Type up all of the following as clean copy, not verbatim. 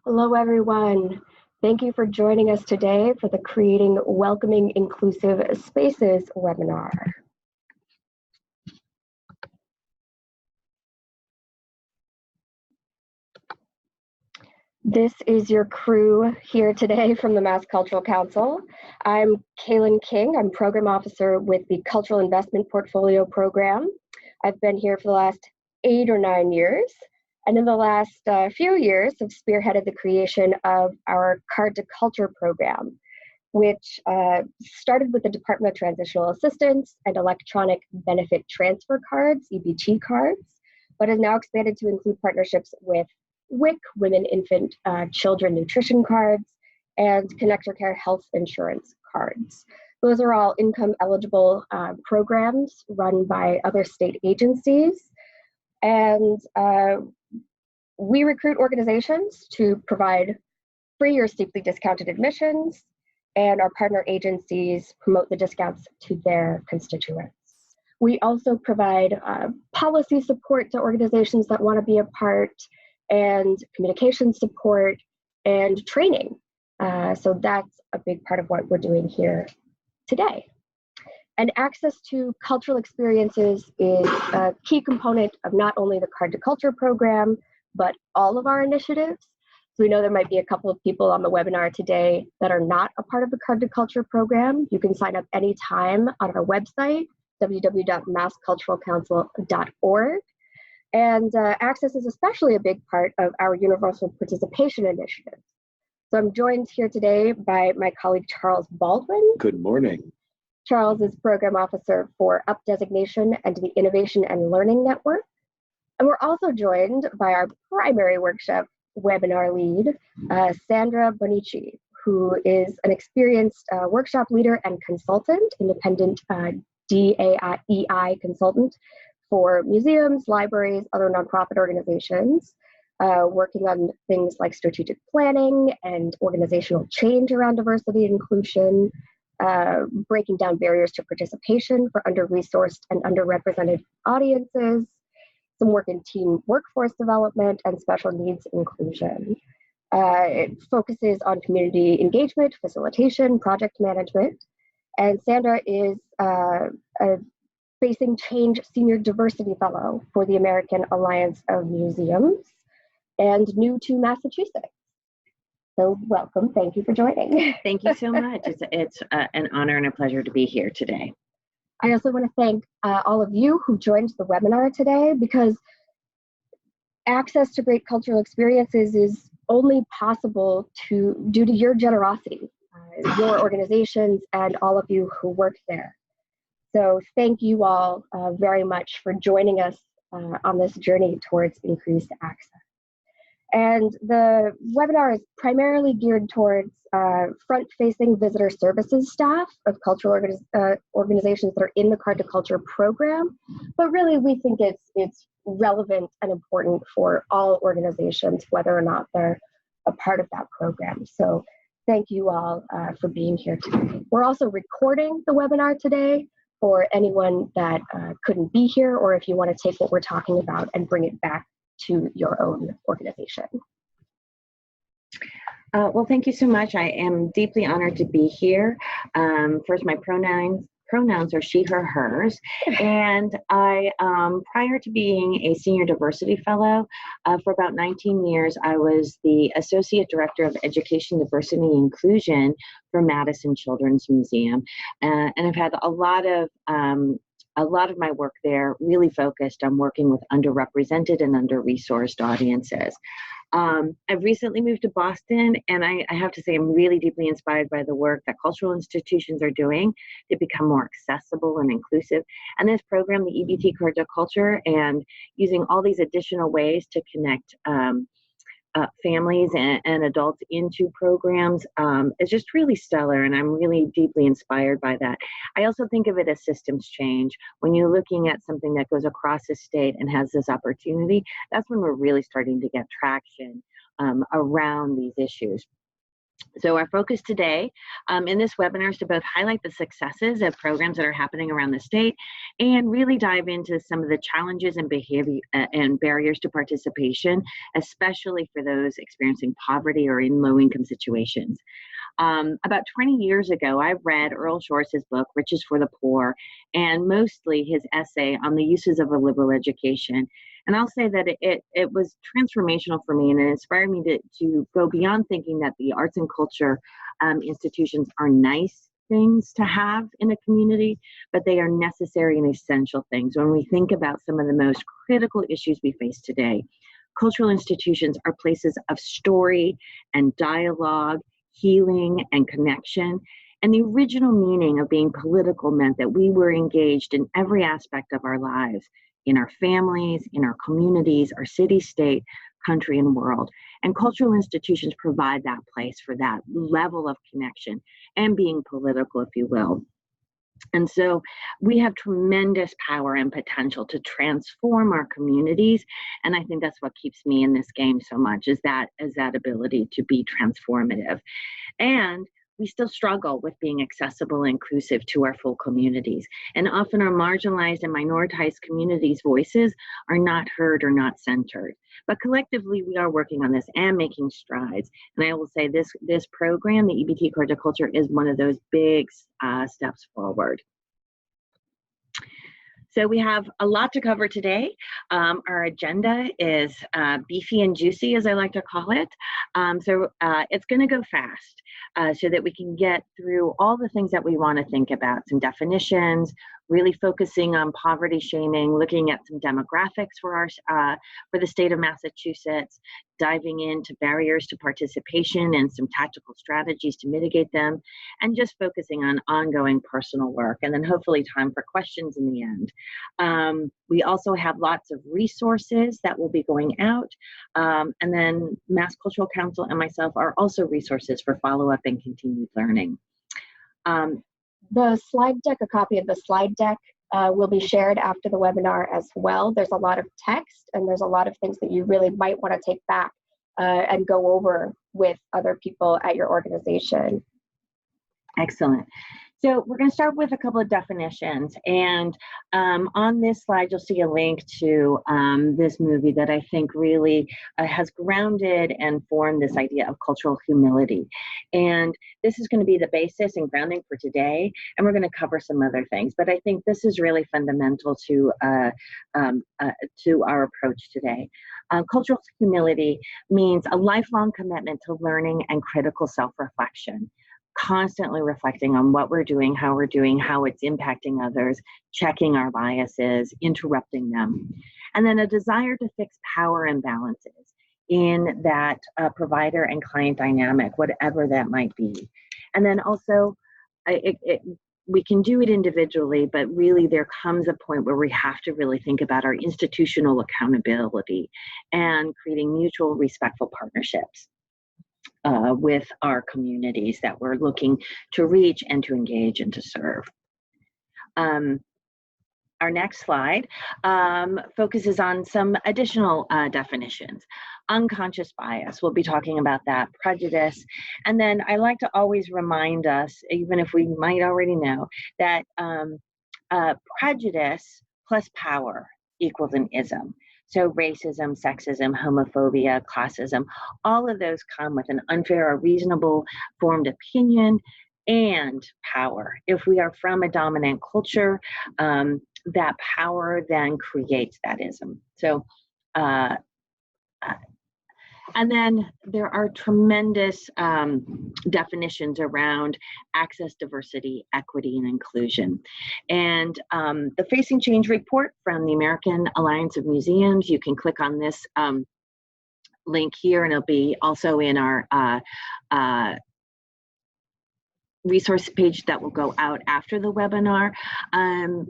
Hello, everyone. Thank you for joining us today for the Creating Welcoming Inclusive Spaces webinar. This is your crew here today from the Mass Cultural Council. I'm Kaylin King. I'm Program Officer with the Cultural Investment Portfolio Program. I've been here for the last 8 or 9 years, and in the last few years have spearheaded the creation of our Card to Culture program, which started with the Department of Transitional Assistance and Electronic Benefit Transfer Cards, EBT cards, but has now expanded to include partnerships with WIC, Women, Infant, Children Nutrition Cards, and ConnectorCare Health Insurance Cards. Those are all income eligible programs run by other state agencies. And we recruit organizations to provide free or steeply discounted admissions, and our partner agencies promote the discounts to their constituents. We also provide policy support to organizations that want to be a part, and communication support and training. So that's a big part of what we're doing here today. And access to cultural experiences is a key component of not only the Card to Culture program, but all of our initiatives. So we know there might be a couple of people on the webinar today that are not a part of the Card to Culture program. You can sign up anytime on our website, www.massculturalcouncil.org. And access is especially a big part of our Universal Participation Initiative. So I'm joined here today by my colleague, Charles Baldwin. Good morning. Charles is Program Officer for UP Designation and the Innovation and Learning Network. And we're also joined by our primary workshop webinar lead, Sandra Bonici, who is an experienced workshop leader and consultant, independent DAEI consultant for museums, libraries, other nonprofit organizations, working on things like strategic planning and organizational change around diversity and inclusion, breaking down barriers to participation for under-resourced and underrepresented audiences, some work in team workforce development and special needs inclusion. It focuses on community engagement, facilitation, project management, and Sandra is a Facing Change Senior Diversity Fellow for the American Alliance of Museums and new to Massachusetts. So welcome, thank you for joining. Thank you so much. It's an honor and a pleasure to be here today. I also want to thank all of you who joined the webinar today, because access to great cultural experiences is only possible due to your generosity, your organizations, and all of you who work there. So thank you all very much for joining us on this journey towards increased access. And the webinar is primarily geared towards front-facing visitor services staff of cultural organizations that are in the Card to Culture program. But really, we think it's relevant and important for all organizations, whether or not they're a part of that program. So thank you all for being here today. We're also recording the webinar today for anyone that couldn't be here, or if you want to take what we're talking about and bring it back to your own organization. Well, thank you so much. I am deeply honored to be here. First, my pronouns are she, her, hers. And I, prior to being a Senior Diversity Fellow, for about 19 years, I was the Associate Director of Education, Diversity, and Inclusion for Madison Children's Museum. And I've had a lot of my work there really focused on working with underrepresented and under-resourced audiences. I've recently moved to Boston, and I have to say I'm really deeply inspired by the work that cultural institutions are doing to become more accessible and inclusive. And this program, the EBT Card to Culture, and using all these additional ways to connect families and adults into programs is just really stellar, and I'm really deeply inspired by that. I also think of it as systems change. When you're looking at something that goes across the state and has this opportunity, that's when we're really starting to get traction around these issues. So our focus today in this webinar is to both highlight the successes of programs that are happening around the state and really dive into some of the challenges and behavior and barriers to participation, especially for those experiencing poverty or in low-income situations. About 20 years ago, I read Earl Short's book, Riches for the Poor, and mostly his essay on the uses of a liberal education. And I'll say that it was transformational for me, and it inspired me to go beyond thinking that the arts and culture institutions are nice things to have in a community, but they are necessary and essential things. When we think about some of the most critical issues we face today, cultural institutions are places of story and dialogue, healing and connection. And the original meaning of being political meant that we were engaged in every aspect of our lives, in our families, in our communities, our city, state, country, and world. And cultural institutions provide that place for that level of connection and being political, if you will. And so we have tremendous power and potential to transform our communities. And I think that's what keeps me in this game so much, is that ability to be transformative. And we still struggle with being accessible and inclusive to our full communities. And often our marginalized and minoritized communities' voices are not heard or not centered. But collectively, we are working on this and making strides. And I will say this program, the EBT Card to Culture, is one of those big steps forward. So we have a lot to cover today. Our agenda is beefy and juicy, as I like to call it. So it's going to go fast so that we can get through all the things that we want to think about, some definitions, really focusing on poverty shaming, looking at some demographics for the state of Massachusetts, diving into barriers to participation and some tactical strategies to mitigate them, and just focusing on ongoing personal work, and then hopefully time for questions in the end. We also have lots of resources that will be going out, and then Mass Cultural Council and myself are also resources for follow-up and continued learning. The slide deck, a copy of the slide deck will be shared after the webinar as well. There's a lot of text and there's a lot of things that you really might want to take back and go over with other people at your organization. Excellent. So we're going to start with a couple of definitions, and on this slide you'll see a link to this movie that I think really has grounded and formed this idea of cultural humility. And this is going to be the basis and grounding for today, and we're going to cover some other things, but I think this is really fundamental to our approach today. Cultural humility means a lifelong commitment to learning and critical self-reflection, constantly reflecting on what we're doing, how it's impacting others, checking our biases, interrupting them, and then a desire to fix power imbalances in that provider and client dynamic, whatever that might be. And then also, we can do it individually, but really there comes a point where we have to really think about our institutional accountability and creating mutual respectful partnerships with our communities that we're looking to reach and to engage and to serve. Our next slide focuses on some additional definitions. Unconscious bias, we'll be talking about that, prejudice, and then I like to always remind us, even if we might already know, that prejudice plus power equals an ism. So racism, sexism, homophobia, classism, all of those come with an unfair or reasonable formed opinion and power. If we are from a dominant culture, that power then creates that ism. So, and then there are tremendous definitions around access, diversity, equity, and inclusion. And the Facing Change report from the American Alliance of Museums, you can click on this link here, and it'll be also in our resource page that will go out after the webinar,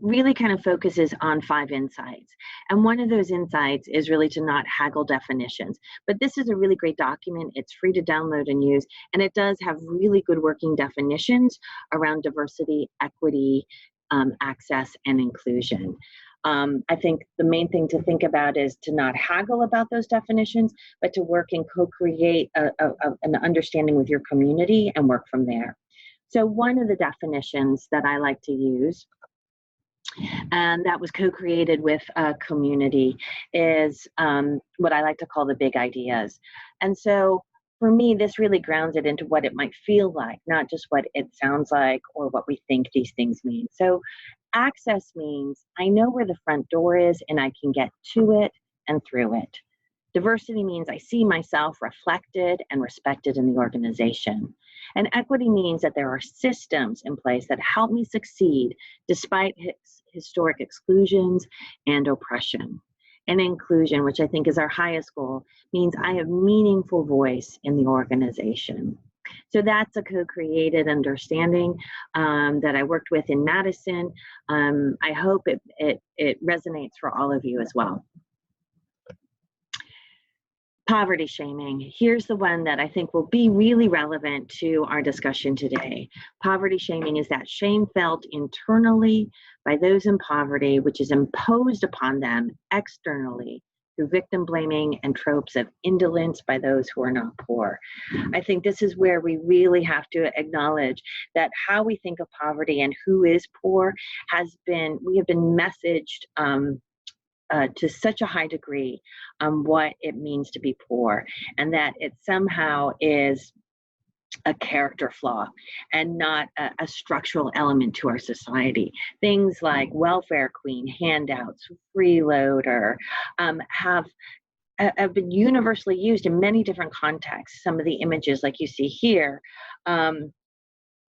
really kind of focuses on 5 insights. And one of those insights is really to not haggle definitions. But this is a really great document. It's free to download and use, and it does have really good working definitions around diversity, equity, access, and inclusion. I think the main thing to think about is to not haggle about those definitions, but to work and co-create an understanding with your community and work from there. So one of the definitions that I like to use, and that was co-created with a community, is what I like to call the big ideas. And so for me, this really grounds it into what it might feel like, not just what it sounds like or what we think these things mean. So access means I know where the front door is and I can get to it and through it. Diversity means I see myself reflected and respected in the organization. And equity means that there are systems in place that help me succeed despite historic exclusions and oppression. And inclusion, which I think is our highest goal, means I have meaningful voice in the organization. So that's a co-created understanding that I worked with in Madison. I hope it resonates for all of you as well. Poverty shaming. Here's the one that I think will be really relevant to our discussion today. Poverty shaming is that shame felt internally by those in poverty, which is imposed upon them externally through victim blaming and tropes of indolence by those who are not poor. I think this is where we really have to acknowledge that how we think of poverty and who is poor we have been messaged to such a high degree what it means to be poor, and that it somehow is a character flaw and not a structural element to our society. Things like welfare queen, handouts, freeloader have been universally used in many different contexts. Some of the images like you see here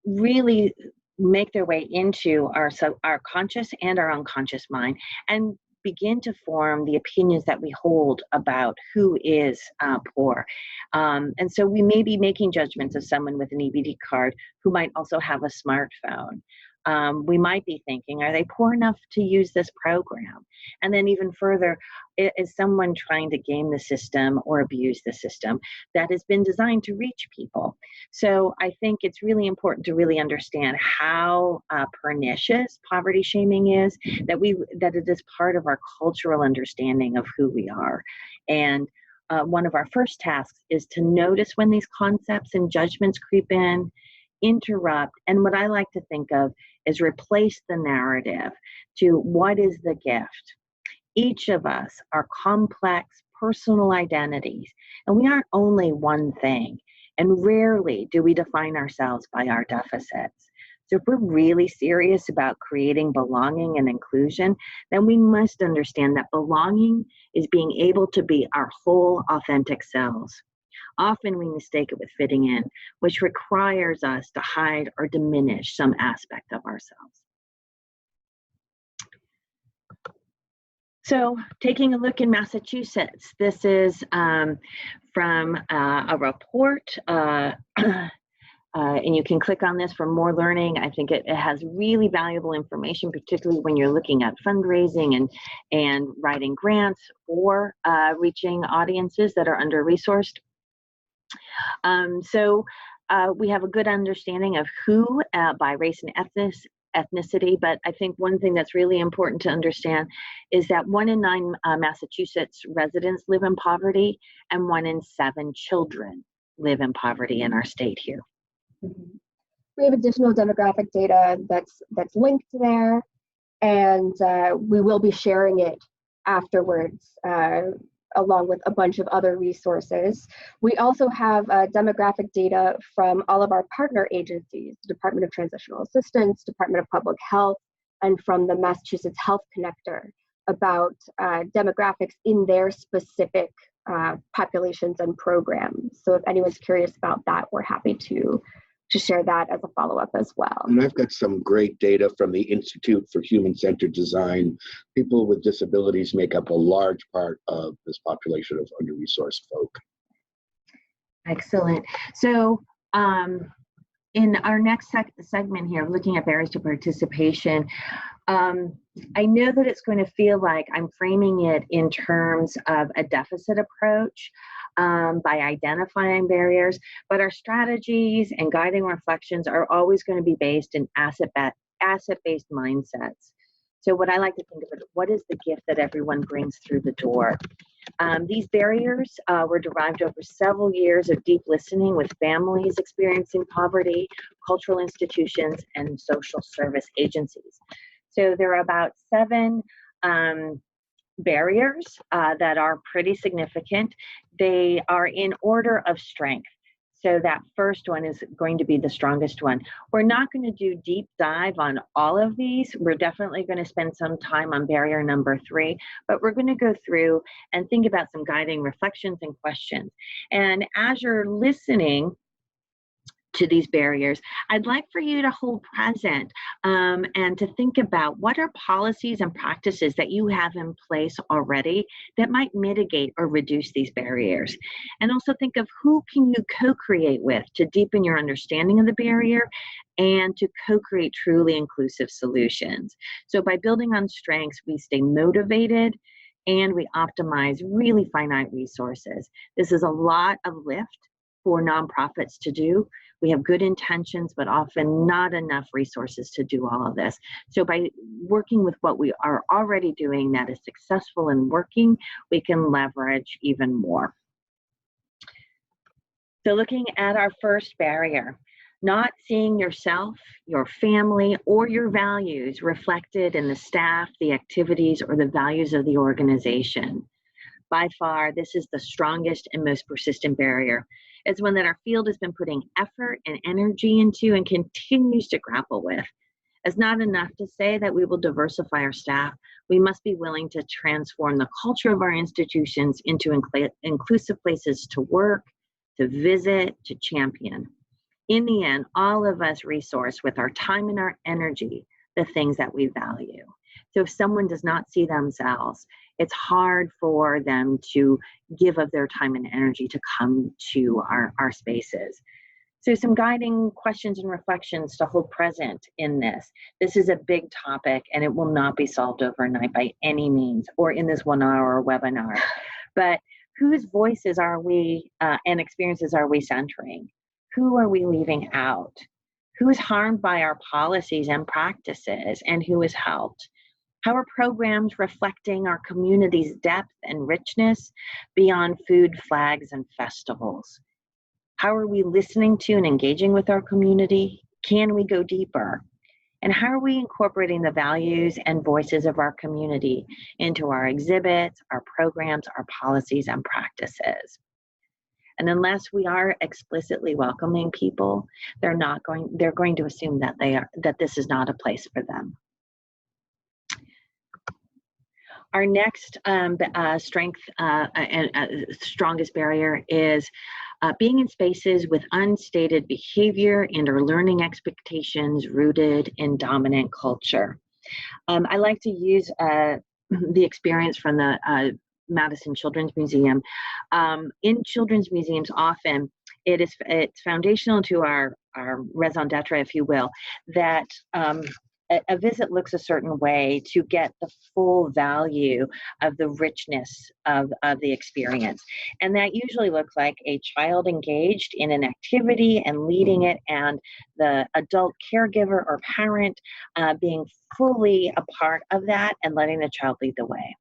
really make their way into our conscious and our unconscious mind and begin to form the opinions that we hold about who is poor. And so we may be making judgments of someone with an EBD card who might also have a smartphone. We might be thinking, are they poor enough to use this program? And then even further, is someone trying to game the system or abuse the system that has been designed to reach people? So I think it's really important to really understand how pernicious poverty shaming is, that it is part of our cultural understanding of who we are. And one of our first tasks is to notice when these concepts and judgments creep in, interrupt, and what I like to think of is replace the narrative to what is the gift. Each of us are complex personal identities, and we aren't only one thing, and rarely do we define ourselves by our deficits. So if we're really serious about creating belonging and inclusion, then we must understand that belonging is being able to be our whole authentic selves. Often we mistake it with fitting in, which requires us to hide or diminish some aspect of ourselves. So taking a look in Massachusetts, this is from a report, and you can click on this for more learning. I think it has really valuable information, particularly when you're looking at fundraising and writing grants or reaching audiences that are under-resourced. So we have a good understanding of who by race and ethnicity, but I think one thing that's really important to understand is that 1 in 9 Massachusetts residents live in poverty, and 1 in 7 children live in poverty in our state here. Mm-hmm. We have additional demographic data that's linked there, and we will be sharing it afterwards along with a bunch of other resources. We also have demographic data from all of our partner agencies, the Department of Transitional Assistance, Department of Public Health, and from the Massachusetts Health Connector about demographics in their specific populations and programs. So if anyone's curious about that, we're happy to share that as a follow-up as well. And I've got some great data from the Institute for Human-Centered Design. People with disabilities make up a large part of this population of under-resourced folk. Excellent. So in our next segment here, looking at barriers to participation, I know that it's going to feel like I'm framing it in terms of a deficit approach by identifying barriers, but our strategies and guiding reflections are always going to be based in asset-based mindsets. So what I like to think of it, what is the gift that everyone brings through the door? These barriers were derived over several years of deep listening with families experiencing poverty, cultural institutions, and social service agencies. So there are about 7 barriers that are pretty significant. They are in order of strength. So that first one is going to be the strongest one. We're not going to do deep dive on all of these. We're definitely going to spend some time on barrier number 3, but we're going to go through and think about some guiding reflections and questions. And as you're listening to these barriers, I'd like for you to hold present and to think about what are policies and practices that you have in place already that might mitigate or reduce these barriers. And also think of who can you co-create with to deepen your understanding of the barrier and to co-create truly inclusive solutions. So by building on strengths, we stay motivated and we optimize really finite resources. This is a lot of lift for nonprofits to do. We have good intentions, but often not enough resources to do all of this. So by working with what we are already doing that is successful and working, we can leverage even more. So looking at our first barrier, not seeing yourself, your family, or your values reflected in the staff, the activities, or the values of the organization. By far, this is the strongest and most persistent barrier. It's one that our field has been putting effort and energy into and continues to grapple with. It's not enough to say that we will diversify our staff. We must be willing to transform the culture of our institutions into inclusive places to work, to visit, to champion. In the end, all of us resource with our time and our energy the things that we value. So if someone does not see themselves, it's hard for them to give of their time and energy to come to our spaces. So some guiding questions and reflections to hold present in this. This is a big topic and it will not be solved overnight by any means or in this 1-hour webinar. But whose voices are we and experiences are we centering? Who are we leaving out? Who is harmed by our policies and practices and who is helped? How are programs reflecting our community's depth and richness beyond food, flags, and festivals? How are we listening to and engaging with our community? Can we go deeper? And how are we incorporating the values and voices of our community into our exhibits, our programs, our policies, and practices? And unless we are explicitly welcoming people, they're going to assume that this is not a place for them. Our next strongest barrier is being in spaces with unstated behavior and or learning expectations rooted in dominant culture. I like to use the experience from the Madison Children's Museum. In children's museums, often it's foundational to our raison d'etre, if you will, that a visit looks a certain way to get the full value of the richness of the experience. And that usually looks like a child engaged in an activity and leading it, and the adult caregiver or parent being fully a part of that and letting the child lead the way.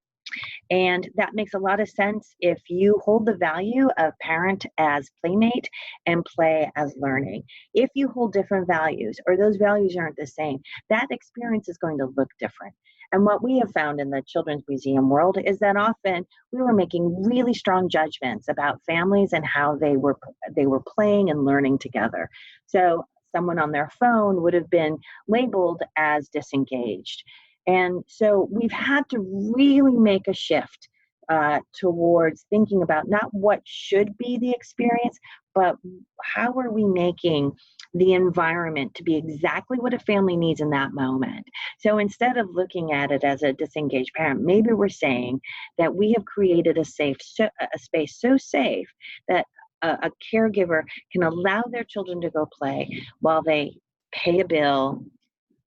And that makes a lot of sense if you hold the value of parent as playmate and play as learning. If you hold different values or those values aren't the same, that experience is going to look different. And what we have found in the Children's Museum world is that often we were making really strong judgments about families and how they were playing and learning together. So someone on their phone would have been labeled as disengaged. And so we've had to really make a shift towards thinking about not what should be the experience, but how are we making the environment to be exactly what a family needs in that moment. So instead of looking at it as a disengaged parent, maybe we're saying that we have created a space so safe that a caregiver can allow their children to go play while they pay a bill,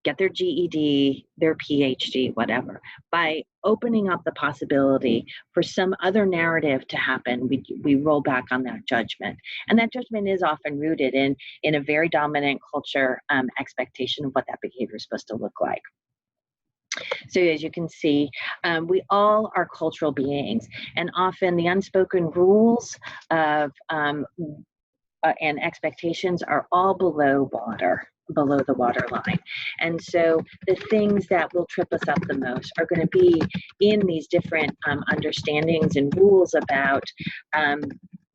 get their GED, their PhD, whatever. By opening up the possibility for some other narrative to happen, we roll back on that judgment. And that judgment is often rooted in a very dominant culture expectation of what that behavior is supposed to look like. So as you can see, we all are cultural beings, and often the unspoken rules of and expectations are all below the waterline. And so the things that will trip us up the most are going to be in these different understandings and rules about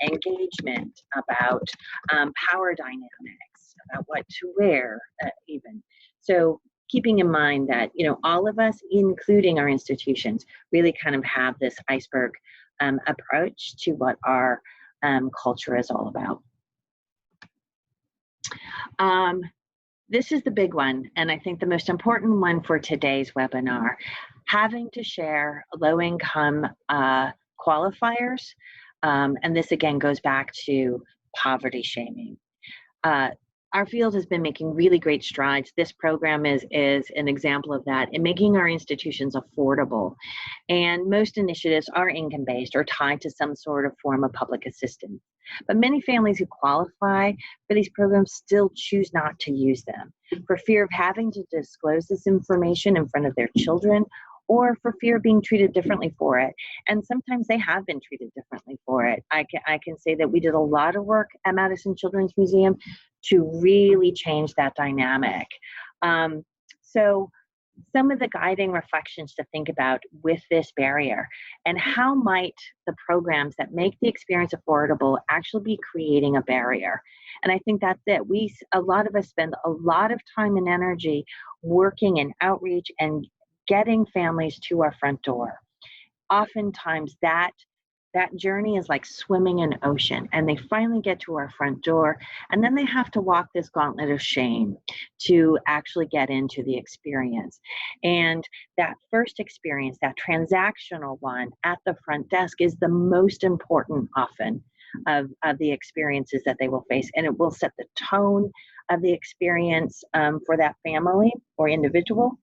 engagement, about power dynamics, about what to wear, even. So keeping in mind that, you know, all of us, including our institutions, really kind of have this iceberg approach to what our culture is all about. This is the big one, and I think the most important one for today's webinar, having to share low-income qualifiers, and this again goes back to poverty shaming. Our field has been making really great strides. This program is an example of that in making our institutions affordable. And most initiatives are income-based or tied to some sort of form of public assistance. But many families who qualify for these programs still choose not to use them for fear of having to disclose this information in front of their children, or for fear of being treated differently for it. And sometimes they have been treated differently for it. I can say that we did a lot of work at Madison Children's Museum to really change that dynamic. So some of the guiding reflections to think about with this barrier, and how might the programs that make the experience affordable actually be creating a barrier. And I think that's it. A lot of us spend a lot of time and energy working in outreach and getting families to our front door. Oftentimes that journey is like swimming in ocean, and they finally get to our front door, and then they have to walk this gauntlet of shame to actually get into the experience. And that first experience, that transactional one at the front desk, is the most important often of the experiences that they will face, and it will set the tone of the experience for that family or individual.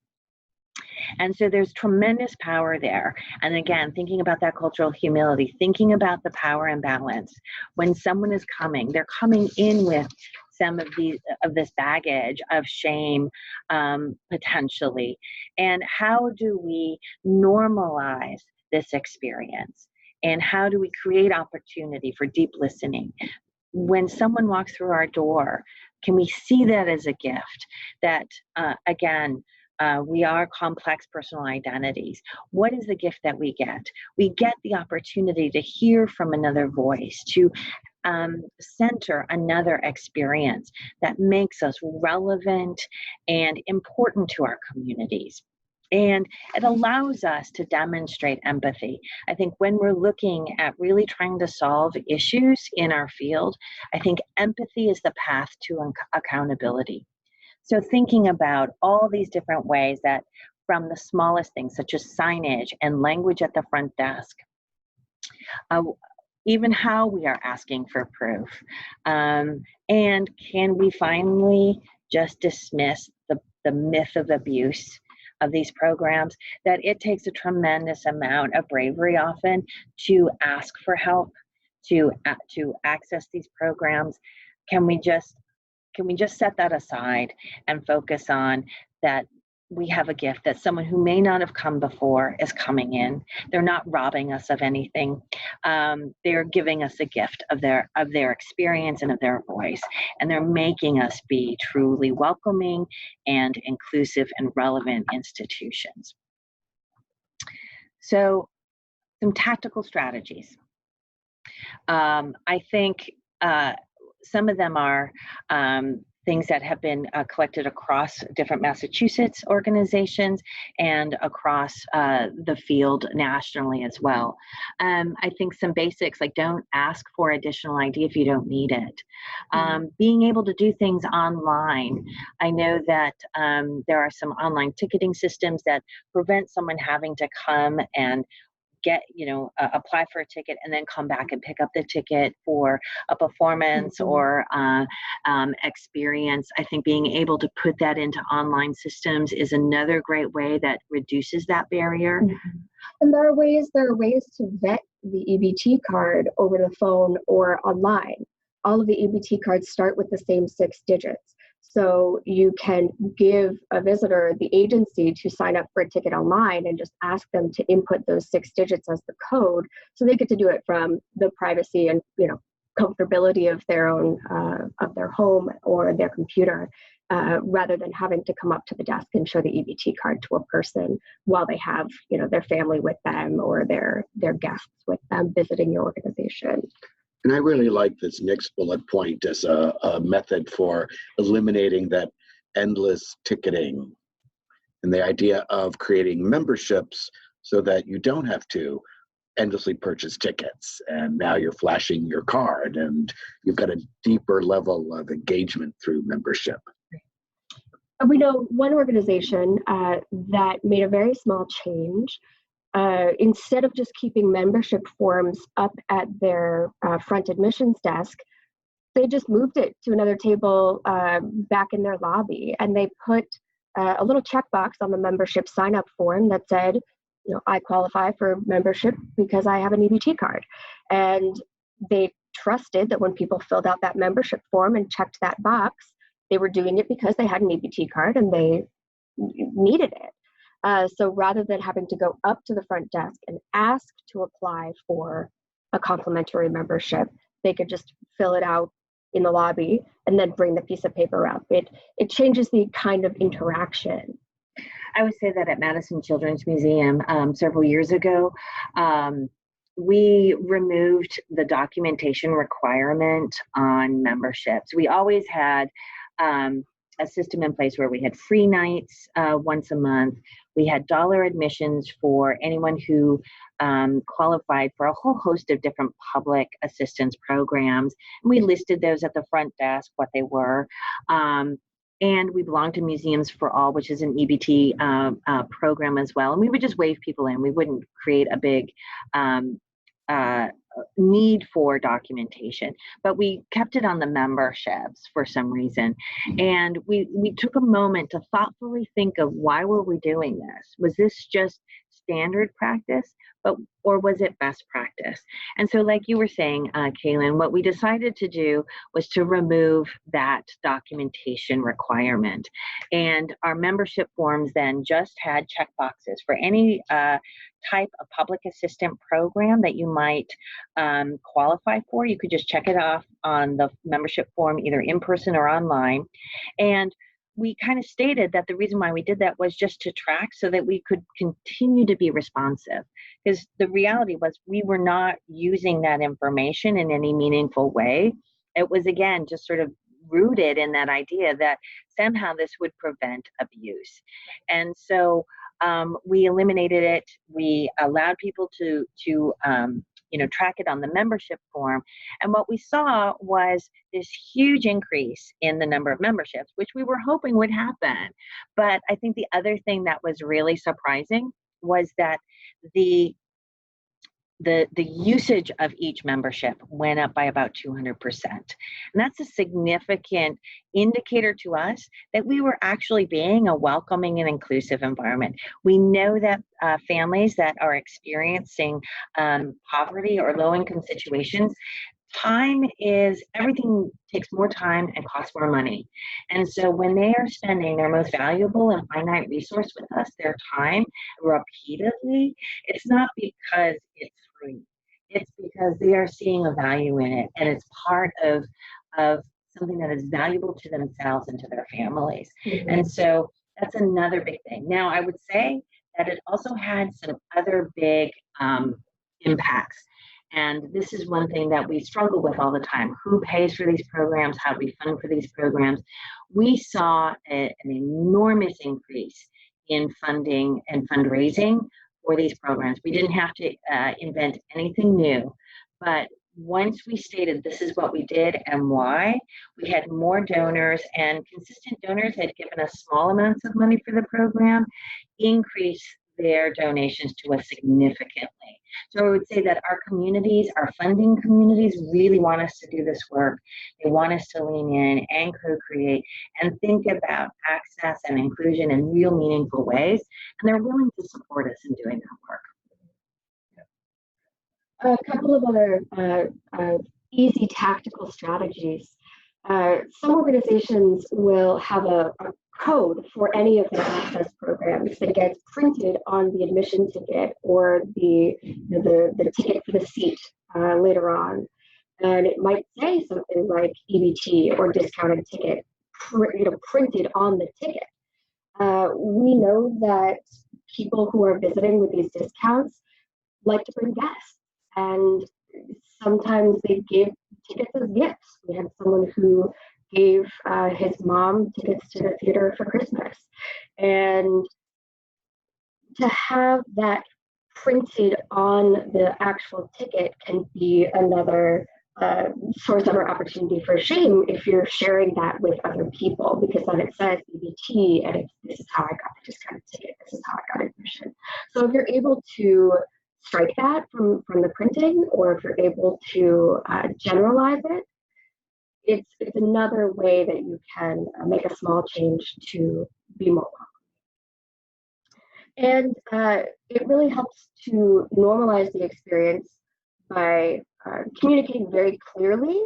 And so there's tremendous power there. And again, thinking about that cultural humility, thinking about the power imbalance. When someone is coming, they're coming in with some of this baggage of shame, potentially. And how do we normalize this experience? And how do we create opportunity for deep listening? When someone walks through our door, can we see that as a gift? That, again, we are complex personal identities. What is the gift that we get? We get the opportunity to hear from another voice, to center another experience that makes us relevant and important to our communities. And it allows us to demonstrate empathy. I think when we're looking at really trying to solve issues in our field, I think empathy is the path to accountability. So thinking about all these different ways that, from the smallest things such as signage and language at the front desk, even how we are asking for proof. And can we finally just dismiss the myth of abuse of these programs, that it takes a tremendous amount of bravery often to ask for help, to access these programs. Can we just set that aside and focus on that we have a gift, that someone who may not have come before is coming in. They're not robbing us of anything. They're giving us a gift of their experience and of their voice, and they're making us be truly welcoming and inclusive and relevant institutions. So some tactical strategies. I think some of them are things that have been collected across different Massachusetts organizations and across the field nationally as well. I think some basics, like don't ask for additional ID if you don't need it. Being able to do things online. I know that there are some online ticketing systems that prevent someone having to come and apply for a ticket and then come back and pick up the ticket for a performance or experience. I think being able to put that into online systems is another great way that reduces that barrier. And there are ways to vet the EBT card over the phone or online. All of the EBT cards start with the same 6 digits. So you can give a visitor the agency to sign up for a ticket online and just ask them to input those 6 digits as the code. So they get to do it from the privacy and comfortability of their own of their home or their computer, rather than having to come up to the desk and show the EBT card to a person while they have their family with them or their guests with them visiting your organization. And I really like this next bullet point as a method for eliminating that endless ticketing and the idea of creating memberships so that you don't have to endlessly purchase tickets. And now you're flashing your card and you've got a deeper level of engagement through membership. We know one organization that made a very small change. Instead of just keeping membership forms up at their front admissions desk, they just moved it to another table back in their lobby, and they put a little checkbox on the membership sign-up form that said, I qualify for membership because I have an EBT card. And they trusted that when people filled out that membership form and checked that box, they were doing it because they had an EBT card and they needed it. So rather than having to go up to the front desk and ask to apply for a complimentary membership, they could just fill it out in the lobby and then bring the piece of paper up. It changes the kind of interaction. I would say that at Madison Children's Museum several years ago, we removed the documentation requirement on memberships. We always had a system in place where we had free nights once a month. We had dollar admissions for anyone who qualified for a whole host of different public assistance programs. And we listed those at the front desk, what they were. And we belonged to Museums for All, which is an EBT program as well. And we would just wave people in. We wouldn't create a big need for documentation, but we kept it on the memberships for some reason. And we took a moment to thoughtfully think of, why were we doing this? Was this just standard practice, or was it best practice? And so, like you were saying, Kaylin, what we decided to do was to remove that documentation requirement. And our membership forms then just had checkboxes for any type of public assistant program that you might qualify for. You could just check it off on the membership form, either in person or online. And we kind of stated that the reason why we did that was just to track so that we could continue to be responsive. Because the reality was we were not using that information in any meaningful way. It was, again, just sort of rooted in that idea that somehow this would prevent abuse. And so we eliminated it. We allowed people to track it on the membership form. And what we saw was this huge increase in the number of memberships, which we were hoping would happen. But I think the other thing that was really surprising was that the usage of each membership went up by about 200%. And that's a significant indicator to us that we were actually being a welcoming and inclusive environment. We know that families that are experiencing poverty or low-income situations, everything takes more time and costs more money. And so when they are spending their most valuable and finite resource with us, their time, repeatedly, it's not because it's free. It's because they are seeing a value in it, and it's part of something that is valuable to themselves and to their families. Mm-hmm. And so that's another big thing. Now, I would say that it also had some other big impacts. And this is one thing that we struggle with all the time. Who pays for these programs? How do we fund for these programs? We saw an enormous increase in funding and fundraising for these programs. We didn't have to invent anything new, but once we stated this is what we did and why, we had more donors, and consistent donors had given us small amounts of money for the program, increase their donations to us significantly. So I would say that our communities, our funding communities, really want us to do this work. They want us to lean in and co-create and think about access and inclusion in real meaningful ways, and they're willing to support us in doing that work. A couple of other easy tactical strategies. Some organizations will have a code for any of their access programs that gets printed on the admission ticket or the ticket for the seat later on. And it might say something like EBT or discounted ticket, printed on the ticket. We know that people who are visiting with these discounts like to bring guests, and sometimes they give tickets as gifts. We had someone who gave his mom tickets to the theater for Christmas, and to have that printed on the actual ticket can be another source of opportunity for shame if you're sharing that with other people, because then it says EBT and this is how I got the discounted ticket, this is how I got admission. So if you're able to strike that from the printing, or if you're able to generalize it, it's another way that you can make a small change to be more welcome. And it really helps to normalize the experience by communicating very clearly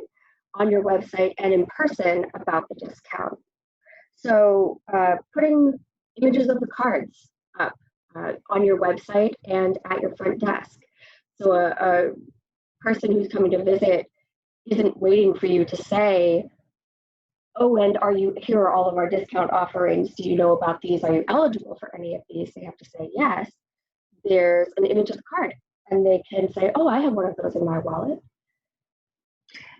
on your website and in person about the discount. So putting images of the cards up on your website and at your front desk. So a person who's coming to visit isn't waiting for you to say, oh, and here are all of our discount offerings. Do you know about these? Are you eligible for any of these? They have to say yes. There's an image of the card, and they can say, oh, I have one of those in my wallet.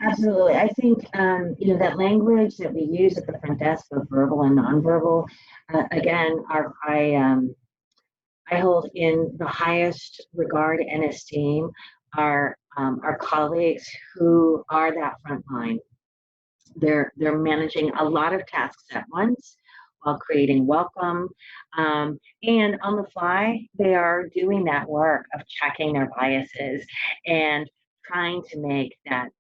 Absolutely. I think, that language that we use at the front desk, both verbal and nonverbal, again, I hold in the highest regard and esteem our colleagues who are that front line. They're managing a lot of tasks at once while creating welcome, and on the fly, they are doing that work of checking their biases and trying to make that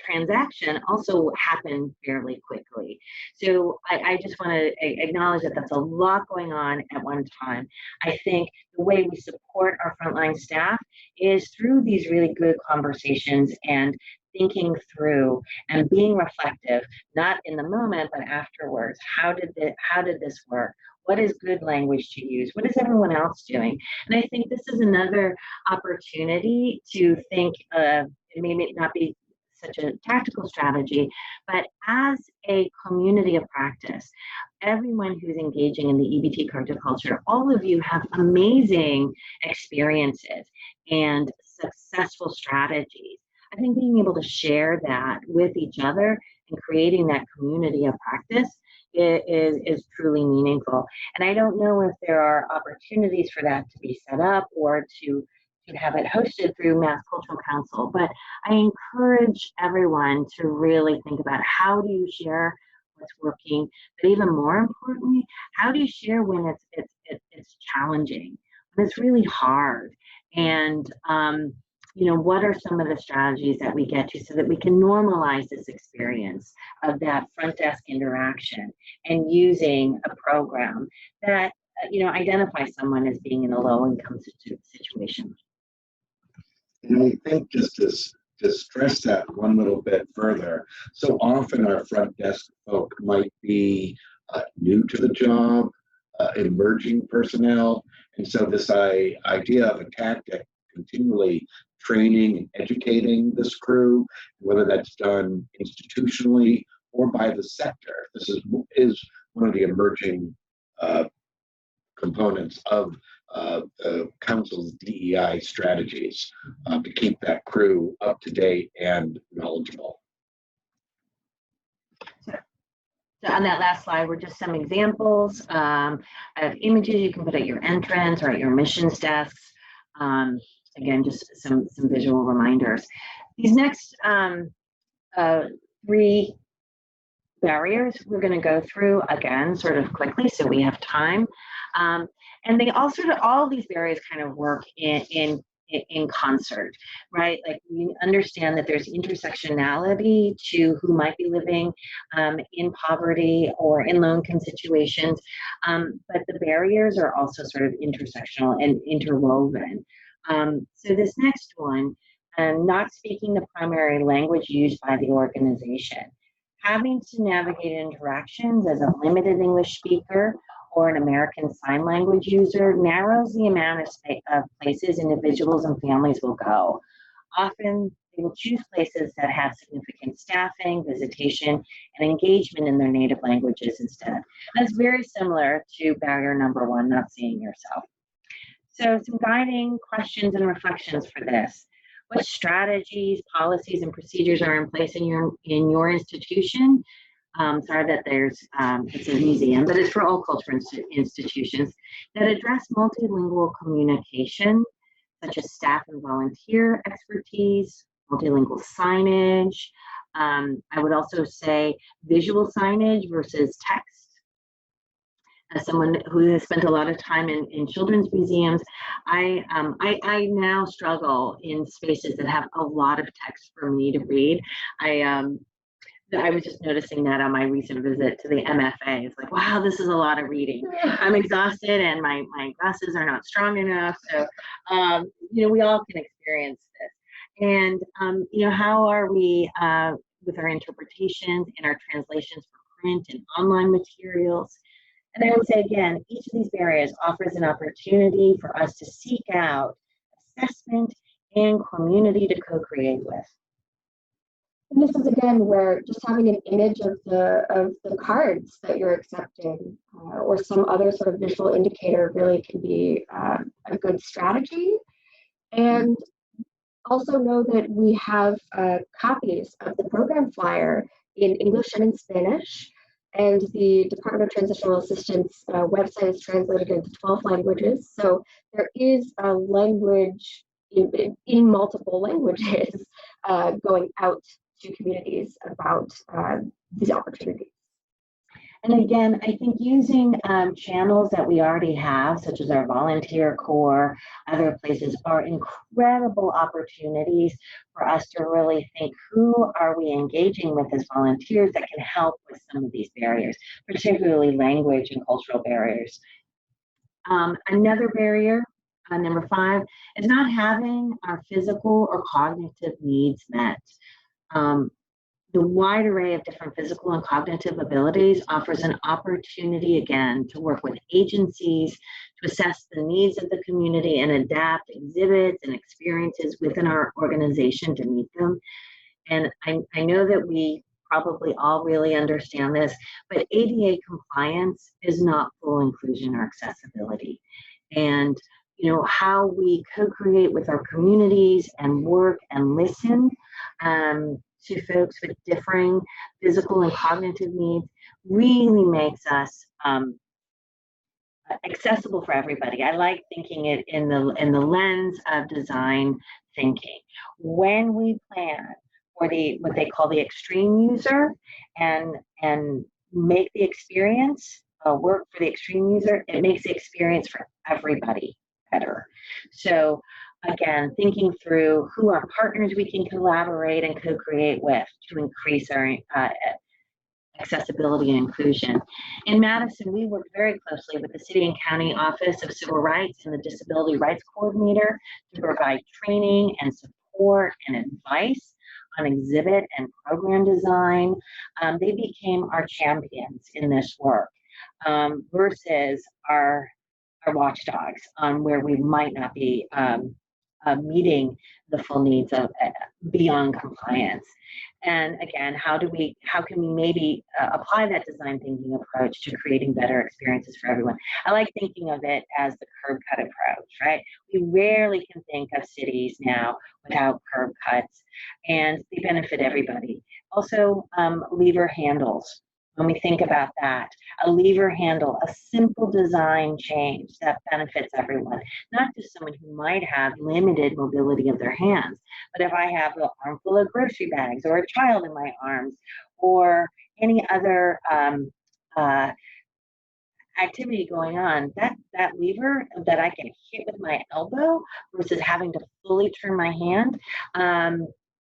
transaction also happen fairly quickly. So I just want to acknowledge that that's a lot going on at one time. I think the way we support our frontline staff is through these really good conversations and thinking through and being reflective, not in the moment, but afterwards. How did this work? What is good language to use? What is everyone else doing? And I think this is another opportunity to think of, it may not be such a tactical strategy, but as a community of practice, everyone who's engaging in the EBT card culture, all of you have amazing experiences and successful strategies. I think being able to share that with each other and creating that community of practice is truly meaningful. And I don't know if there are opportunities for that to be set up or to have it hosted through Mass Cultural Council, but I encourage everyone to really think about how do you share what's working, but even more importantly, how do you share when it's challenging, when it's really hard, and what are some of the strategies that we get to so that we can normalize this experience of that front desk interaction and using a program that identifies someone as being in a low income situation. And I think just to stress that one little bit further, so often our front desk folk might be new to the job, emerging personnel, and so this idea of a tactic continually training and educating this crew, whether that's done institutionally or by the sector. This is one of the emerging components of the council's DEI strategies to keep that crew up to date and knowledgeable. So on that last slide were just some examples of images you can put at your entrance or at your admissions desks. Again, just some visual reminders. These next 3 barriers we're going to go through again sort of quickly so we have time. And they all these barriers kind of work in concert, right? Like we understand that there's intersectionality to who might be living in poverty or in low-income situations, but the barriers are also sort of intersectional and interwoven. So this next one, not speaking the primary language used by the organization. Having to navigate interactions as a limited English speaker or an American Sign Language user narrows the amount of places individuals and families will go. Often, they will choose places that have significant staffing, visitation, and engagement in their native languages instead. That's very similar to barrier number one, not seeing yourself. So some guiding questions and reflections for this. What strategies, policies, and procedures are in place in your institution? Sorry that it's a museum, but it's for all cultural institutions that address multilingual communication, such as staff and volunteer expertise, multilingual signage. I would also say visual signage versus text. As someone who has spent a lot of time in children's museums, I now struggle in spaces that have a lot of text for me to read. I was just noticing that on my recent visit to the MFA. It's like, wow, this is a lot of reading. I'm exhausted and my glasses are not strong enough. So, we all can experience this. And, how are we with our interpretations and our translations for print and online materials? And I would say, again, each of these barriers offers an opportunity for us to seek out assessment and community to co-create with. And this is again where just having an image of the cards that you're accepting or some other sort of visual indicator really can be a good strategy. And also know that we have copies of the program flyer in English and in Spanish. And the Department of Transitional Assistance website is translated into 12 languages. So there is a language in multiple languages going out to communities about these opportunities. And again, I think using channels that we already have, such as our volunteer corps, other places, are incredible opportunities for us to really think, who are we engaging with as volunteers that can help with some of these barriers, particularly language and cultural barriers. Another barrier, number 5, is not having our physical or cognitive needs met. The wide array of different physical and cognitive abilities offers an opportunity, again, to work with agencies to assess the needs of the community and adapt exhibits and experiences within our organization to meet them. And I know that we probably all really understand this, but ADA compliance is not full inclusion or accessibility. And how we co-create with our communities and work and listen to folks with differing physical and cognitive needs really makes us accessible for everybody. I like thinking it in the lens of design thinking. When we plan for what they call the extreme user and make the experience work for the extreme user, it makes the experience for everybody better. So again, thinking through who are partners we can collaborate and co-create with to increase our accessibility and inclusion. In Madison, we work very closely with the City and County Office of Civil Rights and the Disability Rights Coordinator to provide training and support and advice on exhibit and program design. They became our champions in this work versus our watchdogs on where we might not be meeting the full needs of beyond compliance. And again, how can we maybe apply that design thinking approach to creating better experiences for everyone? I like thinking of it as the curb cut approach, right? We rarely can think of cities now without curb cuts, and they benefit everybody. Also, lever handles. When we think about that, a lever handle, a simple design change that benefits everyone, not just someone who might have limited mobility of their hands, but if I have an armful of grocery bags or a child in my arms or any other activity going on, that lever that I can hit with my elbow versus having to fully turn my hand,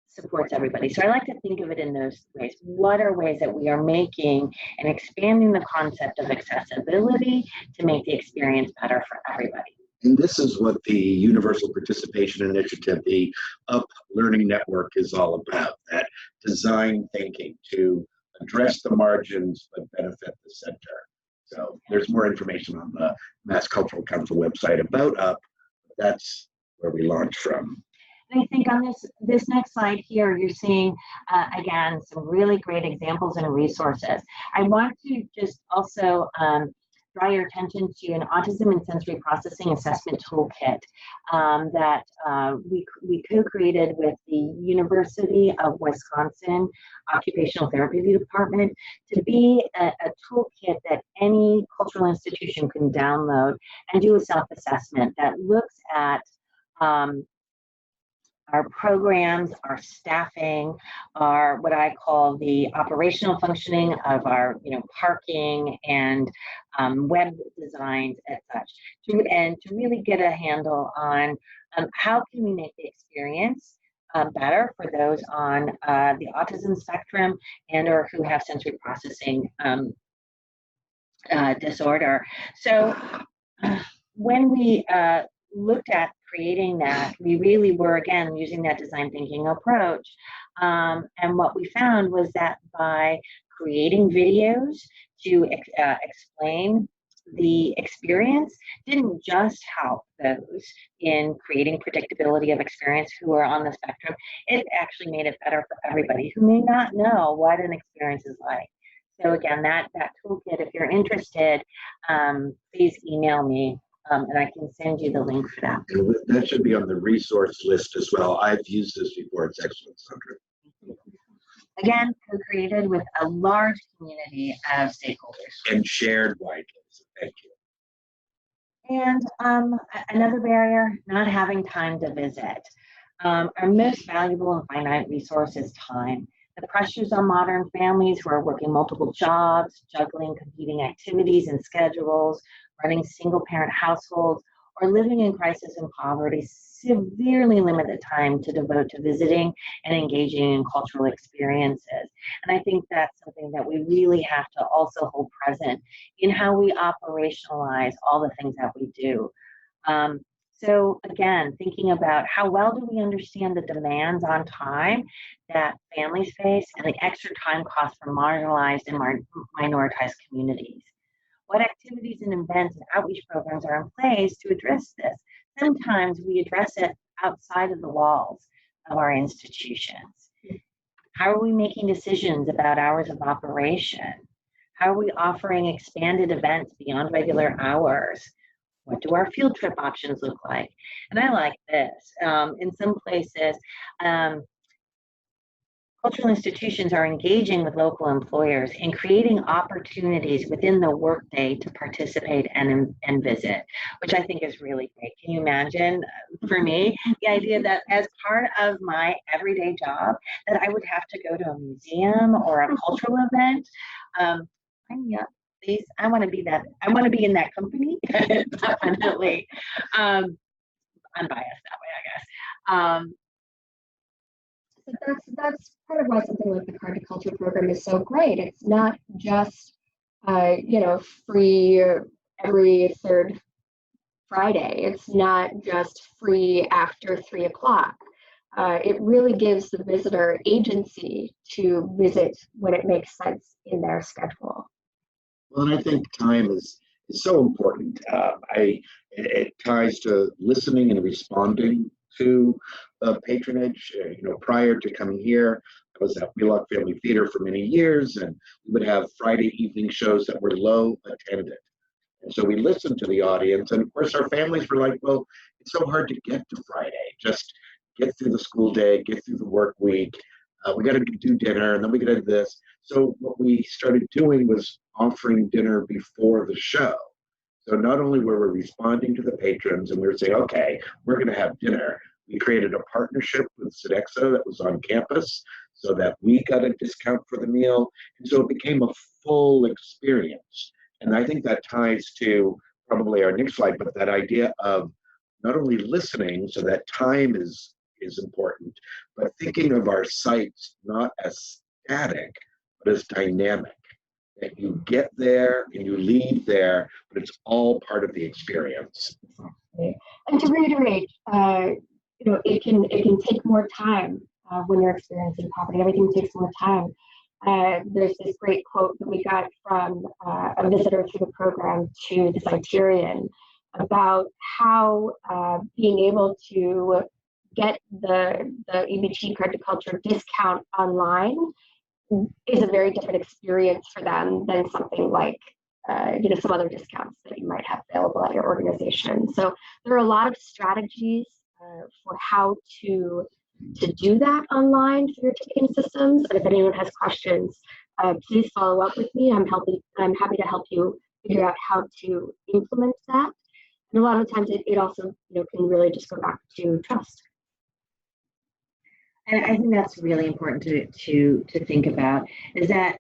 supports everybody. So I like to think of it in those ways. What are ways that we are making and expanding the concept of accessibility to make the experience better for everybody? And this is what the Universal Participation Initiative, the UP Learning Network, is all about, that design thinking to address the margins but benefit the center. So there's more information on the Mass Cultural Council website about UP. That's where we launched from. And I think on this next slide here, you're seeing, again, some really great examples and resources. I want to just also draw your attention to an autism and sensory processing assessment toolkit that we co-created with the University of Wisconsin Occupational Therapy Department to be a toolkit that any cultural institution can download and do a self-assessment that looks at our programs, our staffing, our what I call the operational functioning of our, parking and web designs and such, and to really get a handle on how can we make the experience better for those on the autism spectrum and or who have sensory processing disorder. So when we looked at creating that, we really were, again, using that design thinking approach. And what we found was that by creating videos to explain the experience didn't just help those in creating predictability of experience who are on the spectrum, it actually made it better for everybody who may not know what an experience is like. So again, that toolkit, if you're interested, please email me. And I can send you the link for that. And that should be on the resource list as well. I've used this before. It's excellent, Sandra. Again, co-created with a large community of stakeholders. And shared widely. So thank you. And another barrier, not having time to visit. Our most valuable and finite resource is time. The pressures on modern families who are working multiple jobs, juggling competing activities and schedules, running single-parent households, or living in crisis and poverty severely limit the time to devote to visiting and engaging in cultural experiences. And I think that's something that we really have to also hold present in how we operationalize all the things that we do. So again, thinking about how well do we understand the demands on time that families face and the extra time costs for marginalized and minoritized communities. What activities and events and outreach programs are in place to address this? Sometimes we address it outside of the walls of our institutions. How are we making decisions about hours of operation? How are we offering expanded events beyond regular hours? What do our field trip options look like? And I like this. In some places, cultural institutions are engaging with local employers in creating opportunities within the workday to participate and visit, which I think is really great. Can you imagine, for me, the idea that as part of my everyday job, that I would have to go to a museum or a cultural event? Sign me up, please. I want to be that. I want to be in that company. Definitely. I'm biased that way, I guess. That's part of why something like the Card to Culture program is so great. It's not just free every third Friday. It's not just free after 3 o'clock. It really gives the visitor agency to visit when it makes sense in their schedule. Well, and I think time is so important. It ties to listening and responding to patronage. Prior to coming here, I was at Wheelock Family Theater for many years, and we would have Friday evening shows that were low attended. And so we listened to the audience, and of course our families were like, well, it's so hard to get to Friday. Just get through the school day, get through the work week. We got to do dinner, and then we got to do this. So what we started doing was offering dinner before the show. So not only were we responding to the patrons and we were saying, okay, we're going to have dinner, we created a partnership with Sodexo that was on campus so that we got a discount for the meal. And so it became a full experience. And I think that ties to probably our next slide, but that idea of not only listening, so that time is important, but thinking of our sites not as static, but as dynamic. That you get there and you leave there, but it's all part of the experience. And to reiterate, it can take more time when you're experiencing poverty. Everything takes more time. There's this great quote that we got from a visitor through the program to the Criterion about how being able to get the EBT card to culture discount online is a very different experience for them than something like some other discounts that you might have available at your organization. So there are a lot of strategies for how to do that online through your ticketing systems. And if anyone has questions, please follow up with me. I'm happy to help you figure out how to implement that. And a lot of times it also can really just go back to trust. And I think that's really important to think about, is that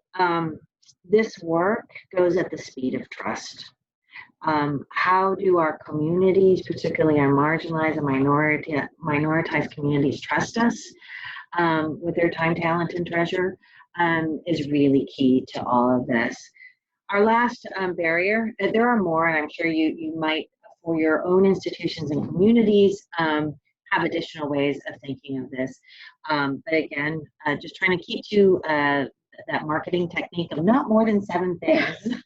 this work goes at the speed of trust. How do our communities, particularly our marginalized and minoritized communities, trust us with their time, talent, and treasure is really key to all of this. Our last barrier, there are more, and I'm sure you might, for your own institutions and communities, have additional ways of thinking of this. But again, just trying to keep to that marketing technique of not more than 7 things.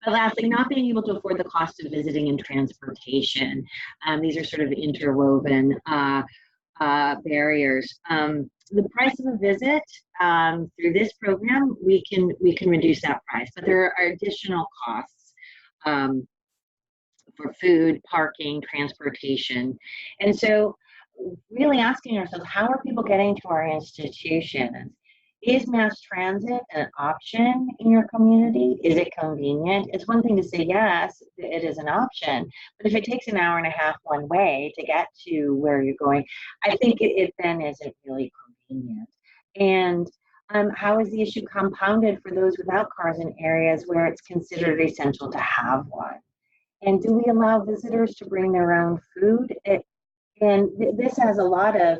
But lastly, not being able to afford the cost of visiting and transportation. These are sort of interwoven barriers. The price of a visit through this program, we can reduce that price, but there are additional costs for food, parking, transportation. And so really asking ourselves, how are people getting to our institutions? Is mass transit an option in your community? Is it convenient? It's one thing to say, yes, it is an option. But if it takes an hour and a half one way to get to where you're going, I think it then isn't really convenient. And how is the issue compounded for those without cars in areas where it's considered essential to have one? And do we allow visitors to bring their own food? This has a lot of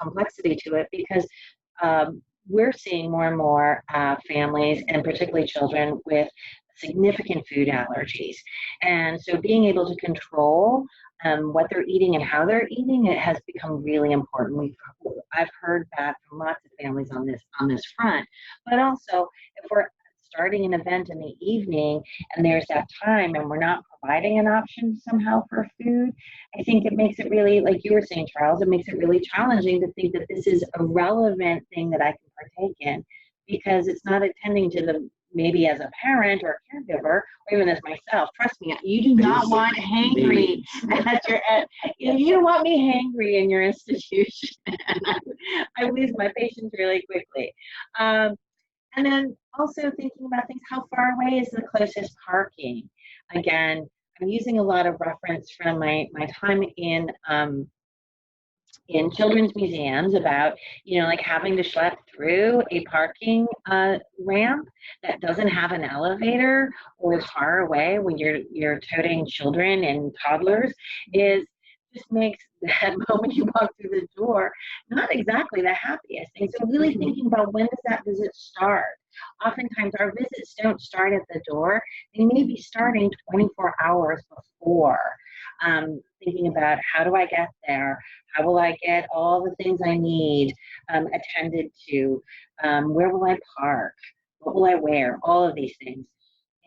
complexity to it, because we're seeing more and more families, and particularly children, with significant food allergies. And so being able to control what they're eating and how they're eating, it has become really important. I've heard back from lots of families on this front. But also, if we're starting an event in the evening and there's that time and we're not providing an option somehow for food, I think it makes it really, like you were saying, Charles, it makes it really challenging to think that this is a relevant thing that I can partake in, because it's not attending to the, maybe as a parent or a caregiver, or even as myself, trust me, you do not want hangry you don't want me hangry in your institution. I lose my patience really quickly. And then also thinking about things, how far away is the closest parking? Again, I'm using a lot of reference from my time in children's museums about, like having to schlep through a parking ramp that doesn't have an elevator or is far away when you're toting children and toddlers just makes that moment you walk through the door not exactly the happiest thing. So really thinking about, when does that visit start? Oftentimes our visits don't start at the door. They may be starting 24 hours before. Thinking about, how do I get there? How will I get all the things I need attended to? Where will I park? What will I wear? All of these things.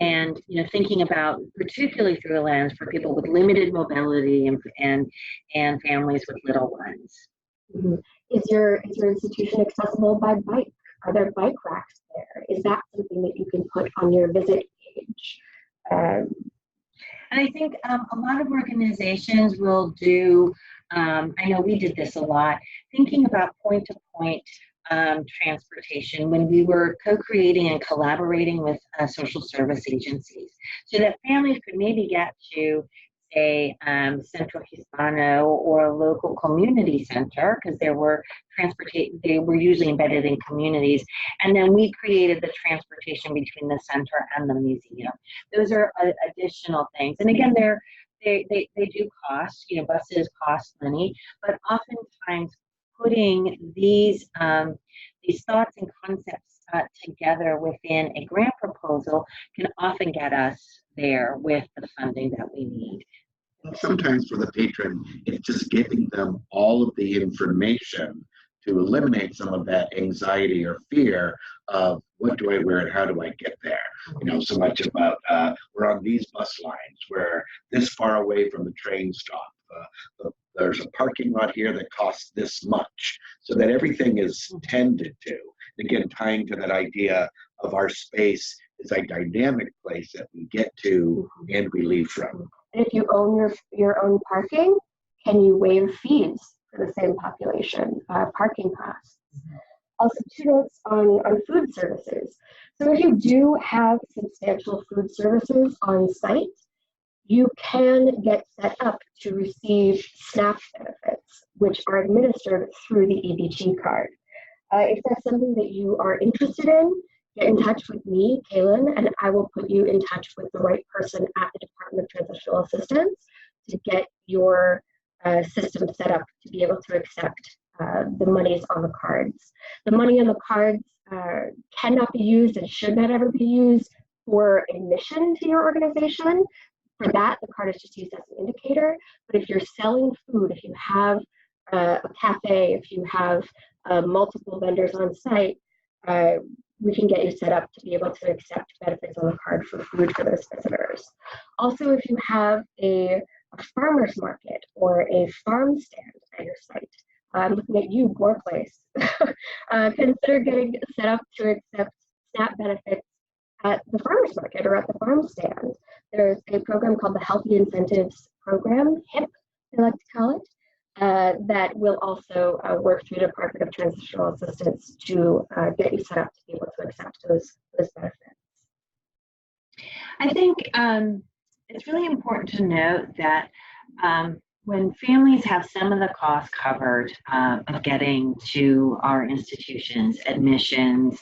And thinking about, particularly through the lens for people with limited mobility and families with little ones. Mm-hmm. Is your institution accessible by bike? Are there bike racks there? Is that something that you can put on your visit page? And I think a lot of organizations will do, I know we did this a lot, thinking about point-to-point transportation when we were co-creating and collaborating with social service agencies, so that families could maybe get to, say, Centro Hispano or a local community center, because they were usually embedded in communities, and then we created the transportation between the center and the museum. Those are additional things, and again, they do cost. Buses cost money, but oftentimes putting these thoughts and concepts together within a grant proposal can often get us there with the funding that we need. Sometimes for the patron, it's just giving them all of the information to eliminate some of that anxiety or fear of what do I wear and how do I get there? You know, so much about we're on these bus lines, we're this far away from the train stop. There's a parking lot here that costs this much, so that everything is tended to. Again, tying to that idea of our space is a dynamic place that we get to and we leave from. And if you own your own parking, can you waive fees for the same population, parking costs? Also, 2 notes on food services. So if you do have substantial food services on site, you can get set up to receive SNAP benefits, which are administered through the EBT card. If that's something that you are interested in, get in touch with me, Kaylin, and I will put you in touch with the right person at the Department of Transitional Assistance to get your system set up to be able to accept the monies on the cards. The money on the cards cannot be used and should not ever be used for admission to your organization. For that, the card is just used as an indicator. But if you're selling food, if you have a cafe, if you have multiple vendors on site, we can get you set up to be able to accept benefits on the card for food for those visitors. Also, if you have a farmer's market or a farm stand at your site, I'm looking at you, Workplace, consider getting set up to accept SNAP benefits at the farmer's market or at the farm stand. There's a program called the Healthy Incentives Program, HIP, they like to call it, that will also work through the Department of Transitional Assistance to get you set up to be able to accept those benefits. I think it's really important to note that when families have some of the costs covered of getting to our institutions, admissions,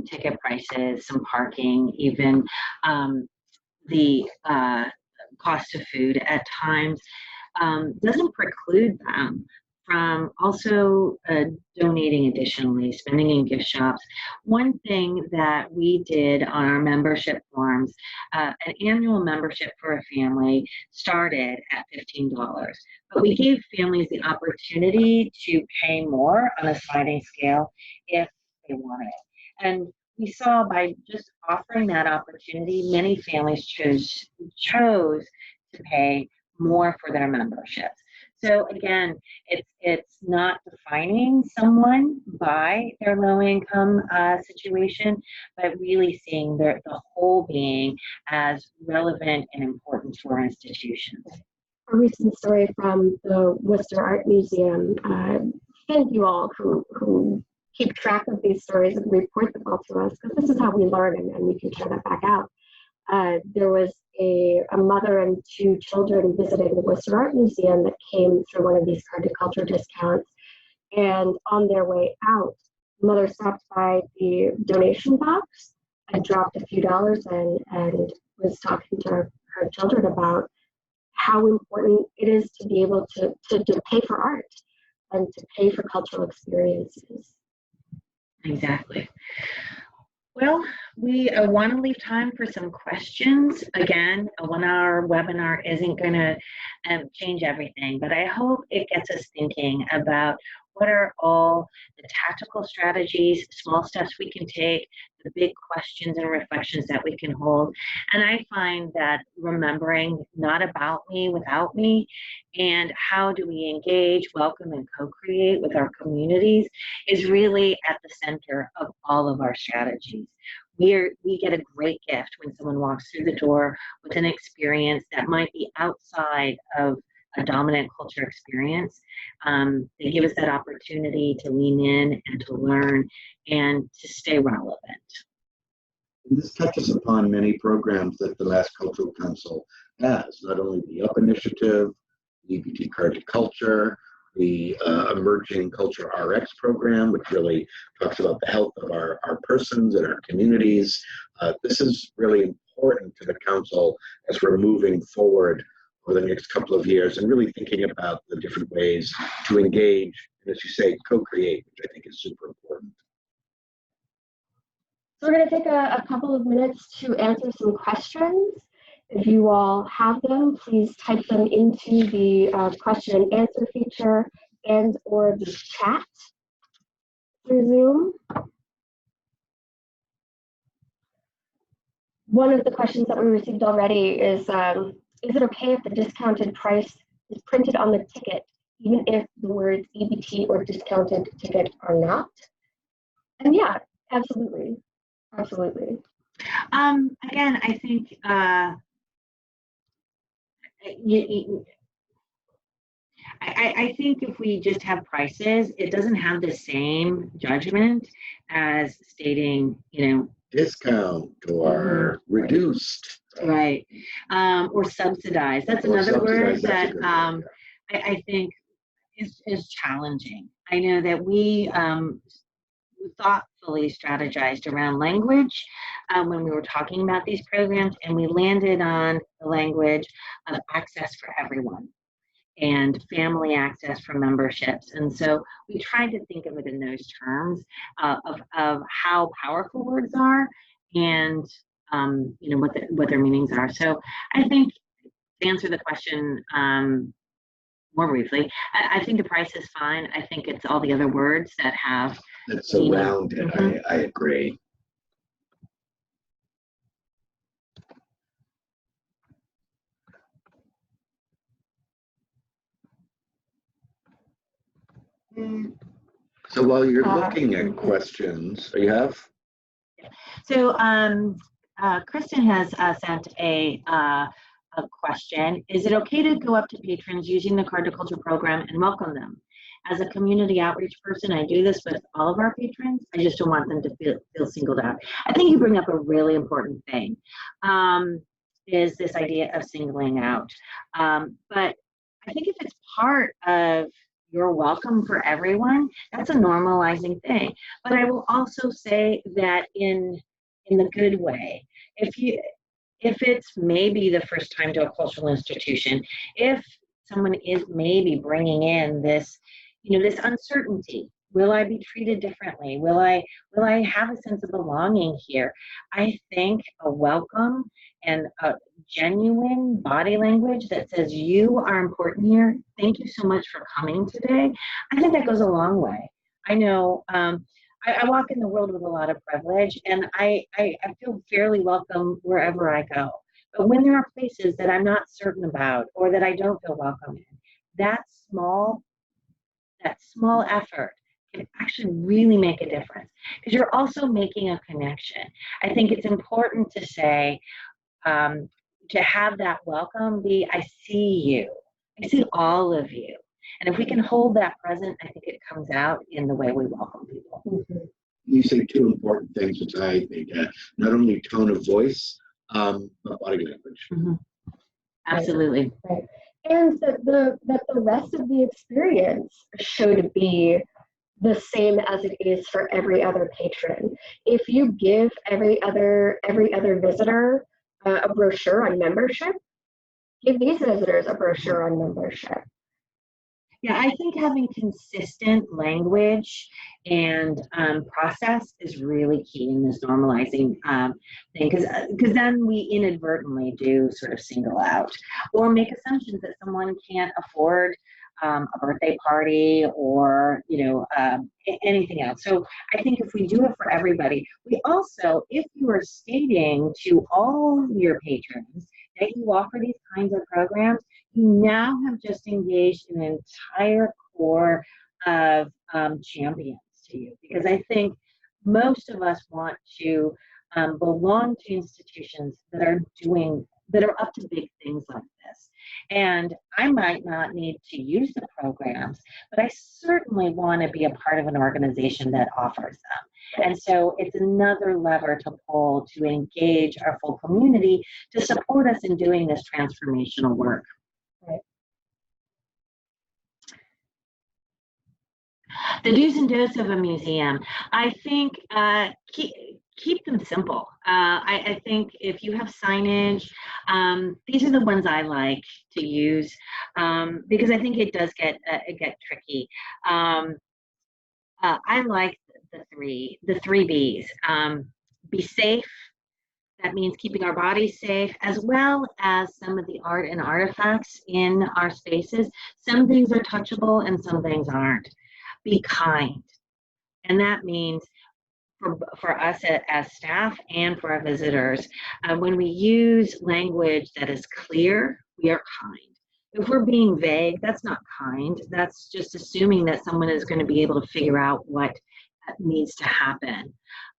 ticket prices, some parking, even the cost of food at times, doesn't preclude them from also donating additionally, spending in gift shops. One thing that we did on our membership forms, an annual membership for a family started at $15, but we gave families the opportunity to pay more on a sliding scale if they wanted. And we saw by just offering that opportunity, many families chose to pay more for their memberships. So again, it's not defining someone by their low income situation, but really seeing the whole being as relevant and important to our institutions. A recent story from the Worcester Art Museum. Thank you all who keep track of these stories and report them all to us, because this is how we learn and we can share that back out. There was a mother and 2 children visiting the Worcester Art Museum that came through one of these card to culture discounts. And on their way out, the mother stopped by the donation box and dropped a few dollars in and was talking to her children about how important it is to be able to pay for art and to pay for cultural experiences. Exactly. Well, we want to leave time for some questions. Again, a 1-hour webinar isn't going to change everything, but I hope it gets us thinking about what are all the tactical strategies, small steps we can take, the big questions and reflections that we can hold. And I find that remembering not about me without me, and how do we engage, welcome, and co-create with our communities is really at the center of all of our strategies. We get a great gift when someone walks through the door with an experience that might be outside of a dominant culture experience. They give us that opportunity to lean in and to learn and to stay relevant. And this touches upon many programs that the Mass Cultural Council has, not only the UP Initiative, the EBT Card to Culture, the Emerging Culture RX program, which really talks about the health of our persons and our communities. This is really important to the council as we're moving forward over the next couple of years and really thinking about the different ways to engage and, as you say, co-create, which I think is super important. So we're going to take a couple of minutes to answer some questions. If you all have them, please type them into the question and answer feature and or the chat. through Zoom. One of the questions that we received already is it okay if the discounted price is printed on the ticket, even if the words EBT or discounted ticket are not? And yeah, absolutely. Absolutely. Again, I think I think if we just have prices, it doesn't have the same judgment as stating, discount or reduced. Right. Or subsidized. That's another word that I think is challenging. I know that we thoughtfully strategized around language when we were talking about these programs, and we landed on the language of access for everyone and family access for memberships. And so we tried to think of it in those terms of how powerful words are and what their meanings are. So I think to answer the question more briefly, I think the price is fine. I think it's all the other words that have that surround it. Mm-hmm. I agree. So while you're looking at questions, you have? So Kristen has sent a question. Is it okay to go up to patrons using the Card to Culture program and welcome them? As a community outreach person, I do this with all of our patrons. I just don't want them to feel singled out. I think you bring up a really important thing, is this idea of singling out. But I think if it's part of your welcome for everyone, that's a normalizing thing. But I will also say that in the good way, if it's maybe the first time to a cultural institution, if someone is maybe bringing in this, this uncertainty, will I be treated differently? Will I have a sense of belonging here? I think a welcome and a genuine body language that says you are important here. Thank you so much for coming today. I think that goes a long way. I know I walk in the world with a lot of privilege, and I feel fairly welcome wherever I go. But when there are places that I'm not certain about or that I don't feel welcome in, that small effort can actually really make a difference, because you're also making a connection. I think it's important to say, to have that welcome be, I see you. I see all of you. And if we can hold that present, I think it comes out in the way we welcome people. Mm-hmm. You say two important things, which I think, not only tone of voice, but body language. Mm-hmm. Absolutely. Right. And that the rest of the experience should be the same as it is for every other patron. If you give every other visitor a brochure on membership, give these visitors a brochure on membership. Yeah, I think having consistent language and process is really key in this normalizing thing, because then we inadvertently do sort of single out or make assumptions that someone can't afford a birthday party or anything else. So I think if we do it for everybody, we also, if you are stating to all your patrons that you offer these kinds of programs, you now have just engaged an entire core of champions to you, because I think most of us want to belong to institutions that are up to big things like this. And I might not need to use the programs, but I certainly want to be a part of an organization that offers them. And so it's another lever to pull to engage our full community to support us in doing this transformational work. Right. The do's and don'ts of a museum. I think keep them simple. I think if you have signage, these are the ones I like to use, because I think it does get tricky. I like the three B's. Be safe. That means keeping our bodies safe, as well as some of the art and artifacts in our spaces. Some things are touchable and some things aren't. Be kind. And that means for us as staff and for our visitors, when we use language that is clear, we are kind. If we're being vague, that's not kind. That's just assuming that someone is going to be able to figure out what needs to happen.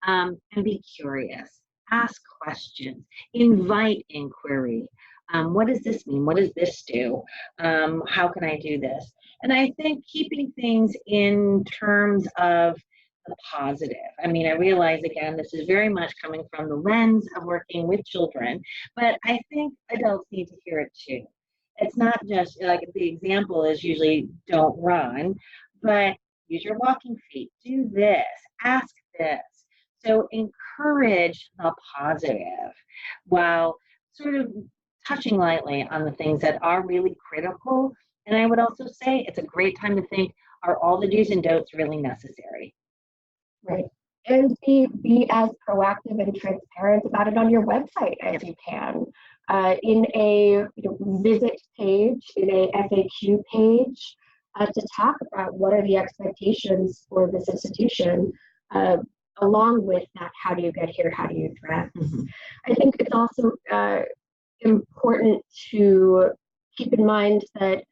And be curious. Ask questions. Invite inquiry. What does this mean? What does this do? How can I do this? And I think keeping things in terms of the positive. I mean, I realize, again, this is very much coming from the lens of working with children, but I think adults need to hear it too. It's not just like the example is usually don't run, but use your walking feet, do this, ask this. So encourage the positive while sort of touching lightly on the things that are really critical. And I would also say it's a great time to think, are all the do's and don'ts really necessary? Right. And be as proactive and transparent about it on your website as you can. In a visit page, in a FAQ page, to talk about what are the expectations for this institution, along with that, how do you get here, how do you dress? Mm-hmm. I think it's also important to keep in mind that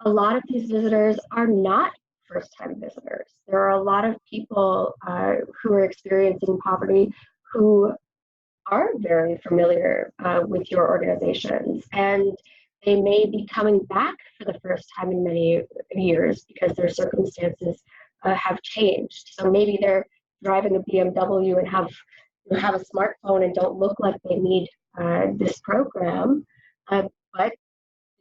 a lot of these visitors are not first-time visitors. There are a lot of people who are experiencing poverty who are very familiar with your organizations, and they may be coming back for the first time in many years because their circumstances have changed. So maybe they're driving a BMW and have a smartphone and don't look like they need this program, but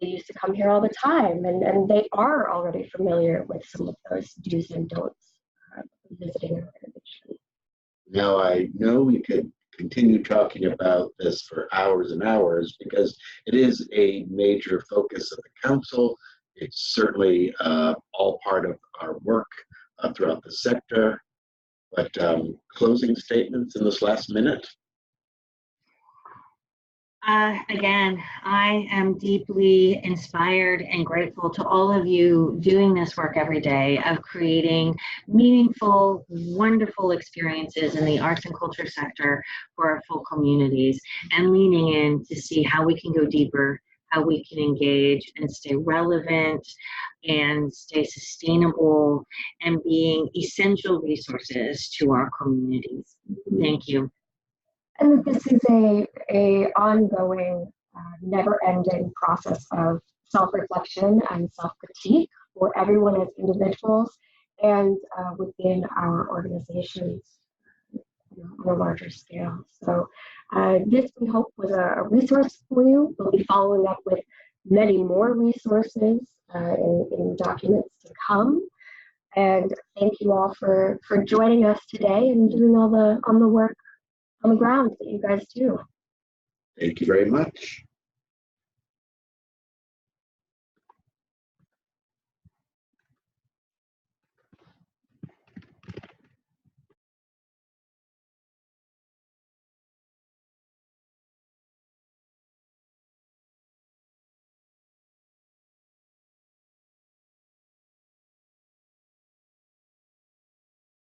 they used to come here all the time, and they are already familiar with some of those do's and don'ts visiting an organization. Now, I know we could continue talking about this for hours and hours because it is a major focus of the council. It's certainly all part of our work throughout the sector. But closing statements in this last minute? Again, I am deeply inspired and grateful to all of you doing this work every day of creating meaningful, wonderful experiences in the arts and culture sector for our full communities and leaning in to see how we can go deeper, how we can engage and stay relevant and stay sustainable and being essential resources to our communities. Thank you. And this is a ongoing, never-ending process of self-reflection and self-critique for everyone as individuals and within our organizations on a larger scale. So this, we hope, was a resource for you. We'll be following up with many more resources in documents to come. And thank you all for joining us today and doing all the work on the ground that you guys do. Thank you very much.